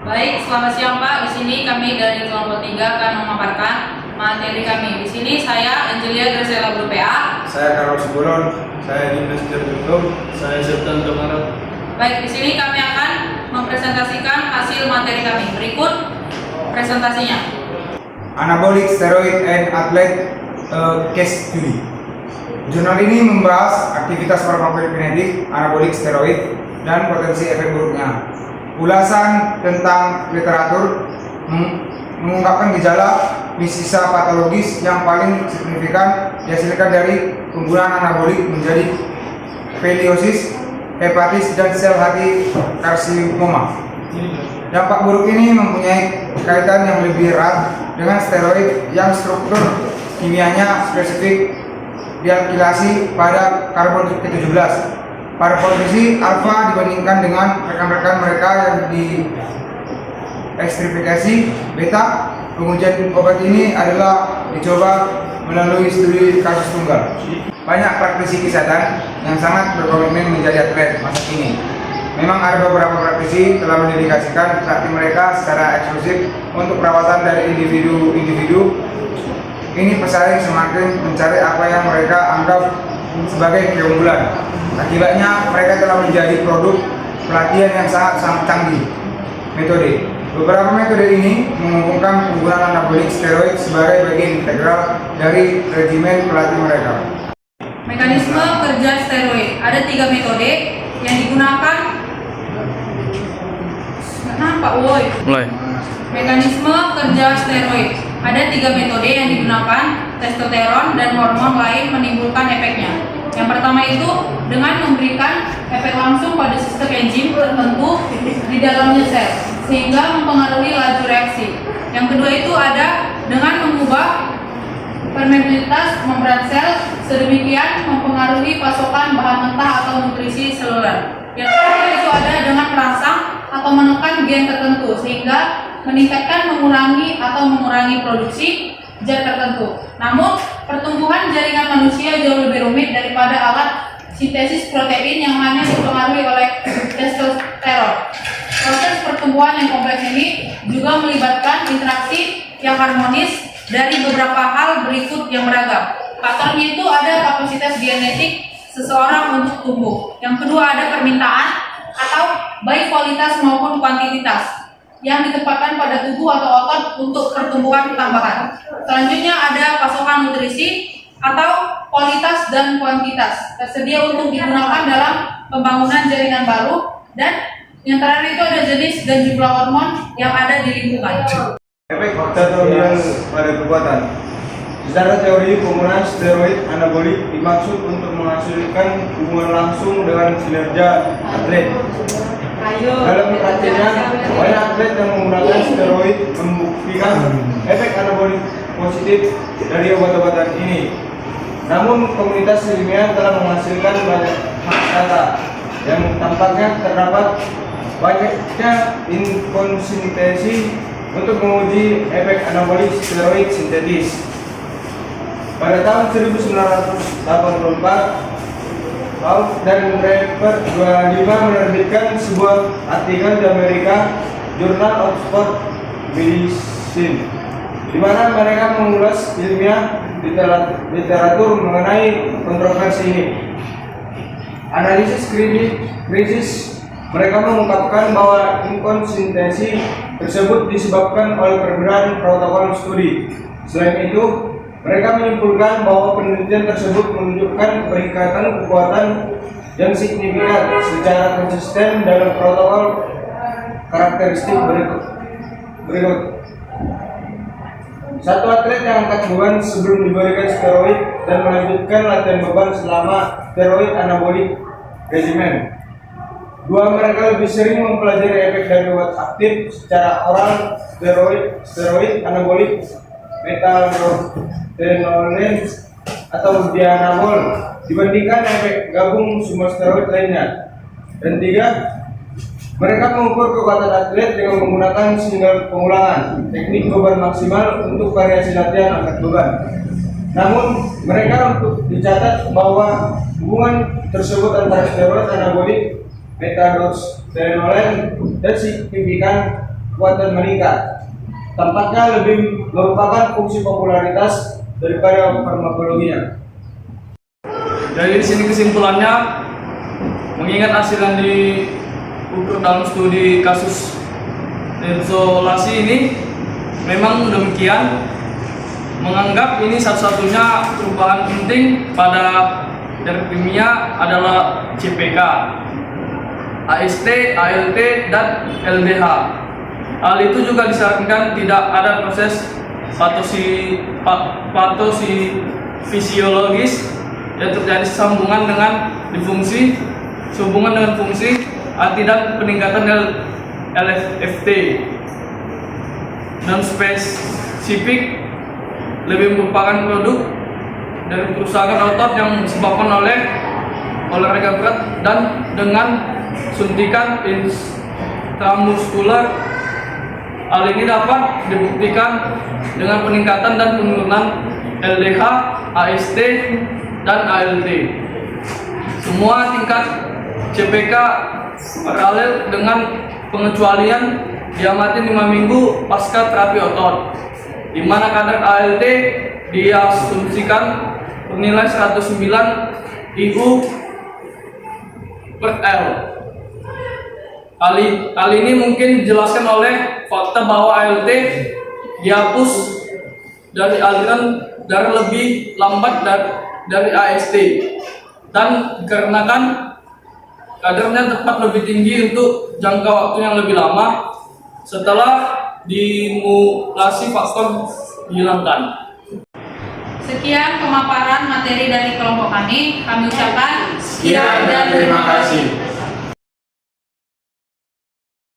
Baik, selamat siang Pak. Di sini kami dari kelompok 3 akan memaparkan materi kami. Di sini saya Angelia Graciela Guru PA. Saya Karol Seburon. Saya Dimas Tertutup. Saya Septan Tomarap. Baik, di sini kami akan mempresentasikan hasil materi kami. Berikut presentasinya. Anabolic Steroid and Athlete Case Study. Jurnal ini membahas aktivitas farmakokinetik anabolik steroid dan potensi efek buruknya. Ulasan tentang literatur mengungkapkan gejala misisa patologis yang paling signifikan dihasilkan dari penggunaan anabolik menjadi peliosis, hepatis, dan sel hati karsinoma. Dampak buruk ini mempunyai kaitan yang lebih erat dengan steroid yang struktur kimianya spesifik dialkilasi pada karbon ke-17 pada posisi alfa dibandingkan dengan rekan-rekan mereka yang diekstrifikasi beta. Pengujian obat ini adalah dicoba melalui studi kasus tunggal. Banyak praktisi kesehatan yang sangat berkomitmen menjadi atlet masa kini. Memang ada beberapa praktisi telah mendedikasikan praktik mereka secara eksklusif untuk perawatan dari individu-individu. Ini pesaing semakin mencari apa yang mereka anggap sebagai keunggulan. Akibatnya mereka telah menjadi produk pelatihan yang sangat canggih. Metode. Beberapa metode ini menghubungkan penggunaan anabolik steroid sebagai bagian integral dari regimen pelatih mereka. Mekanisme kerja steroid. Ada 3 metode yang digunakan. Kenapa, woi? Mulai. Mekanisme kerja steroid. Ada 3 metode yang digunakan, testosteron dan hormon lain menimbulkan efeknya. Yang pertama itu dengan memberikan efek langsung pada sistem enzim tertentu di dalamnya sel, sehingga mempengaruhi laju reaksi. Yang kedua itu ada dengan mengubah permeabilitas membran sel sedemikian mempengaruhi pasokan bahan mentah atau nutrisi seluler. Yang ketiga itu ada dengan merangsang atau menekan gen tertentu sehingga meningkatkan, mengurangi produksi zat tertentu. Namun, pertumbuhan jaringan manusia jauh lebih rumit daripada alat sintesis protein yang hanya dipengaruhi oleh testosteron. Proses pertumbuhan yang kompleks ini juga melibatkan interaksi yang harmonis dari beberapa hal berikut yang beragam. Faktornya itu ada kapasitas genetik seseorang untuk tumbuh. Yang kedua ada permintaan atau baik kualitas maupun kuantitas yang ditempatkan pada tubuh atau otot untuk pertumbuhan tambahan. Selanjutnya ada pasokan nutrisi atau kualitas dan kuantitas tersedia untuk digunakan dalam pembangunan jaringan baru, dan yang terakhir itu ada jenis dan jumlah hormon yang ada di lingkungan. Efek faktorial pada kekuatan. Secara teori, penggunaan steroid anabolik dimaksud untuk menghasilkan hubungan langsung dengan kinerja atlet. Dalam praktiknya, banyak atlet yang menggunakan steroid membuktikan efek anabolik positif dari obat-obatan ini. Namun, komunitas ilmiah telah menghasilkan banyak data yang tampaknya terdapat banyaknya inkonsistensi untuk menguji efek anabolik steroid sintetis. Pada tahun 1984, House dan Report 25 menerbitkan sebuah artikel di Amerika Journal of Sport Medicine, di mana mereka mengulas ilmiah literatur mengenai kontroversi ini. Analisis krisis mereka mengungkapkan bahwa inkonsistensi tersebut disebabkan oleh perbedaan protokol studi. Selain itu, mereka menyimpulkan bahwa penelitian tersebut menunjukkan peningkatan kekuatan yang signifikan secara konsisten dalam protokol karakteristik berikut. Satu atlet yang angkat beban sebelum diberikan steroid dan melanjutkan latihan beban selama steroid anabolik regimen. 2 mereka lebih sering mempelajari efek dari obat aktif secara oral steroid anabolik metanotrenolen atau dianabol dibandingkan efek gabung sumber steroid lainnya. Dan 3, mereka mengukur kekuatan atlet dengan menggunakan single pengulangan teknik beban maksimal untuk variasi latihan angkat beban. Namun mereka untuk dicatat bahwa hubungan tersebut antara steroid anabolik metanotrenolen dan signifikan kuat dan meningkat. Tampaknya lebih merupakan fungsi popularitas daripada farmakologinya. Dari sini kesimpulannya, mengingat hasil yang diukur dalam studi kasus isolasi ini, memang demikian, menganggap ini satu-satunya perubahan penting pada terapi kimia adalah CPK, AST, ALT, dan LDH. Hal itu juga disarankan tidak ada proses patofisiologis yang terjadi sehubungan dengan fungsi arti dan peningkatan LFT non spesifik lebih merupakan produk dari kerusakan otot yang disebabkan oleh olahraga berat dan dengan suntikan intramuskular. Hal ini dapat dibuktikan dengan peningkatan dan penurunan LDH, AST, dan ALT. Semua tingkat CPK paralel dengan pengecualian diamati 5 minggu pasca terapi otot, di mana kadar ALT diasumsikan bernilai 109 IU per L. Hal ini mungkin dijelaskan oleh fakta bahwa ALT dihapus dari aliran darah lebih lambat dari AST, dan dikarenakan kadarnya tepat lebih tinggi untuk jangka waktu yang lebih lama setelah dimutasi faktor dihilangkan. Sekian pemaparan materi dari kelompok kami ucapkan Sekian dan terima kasih.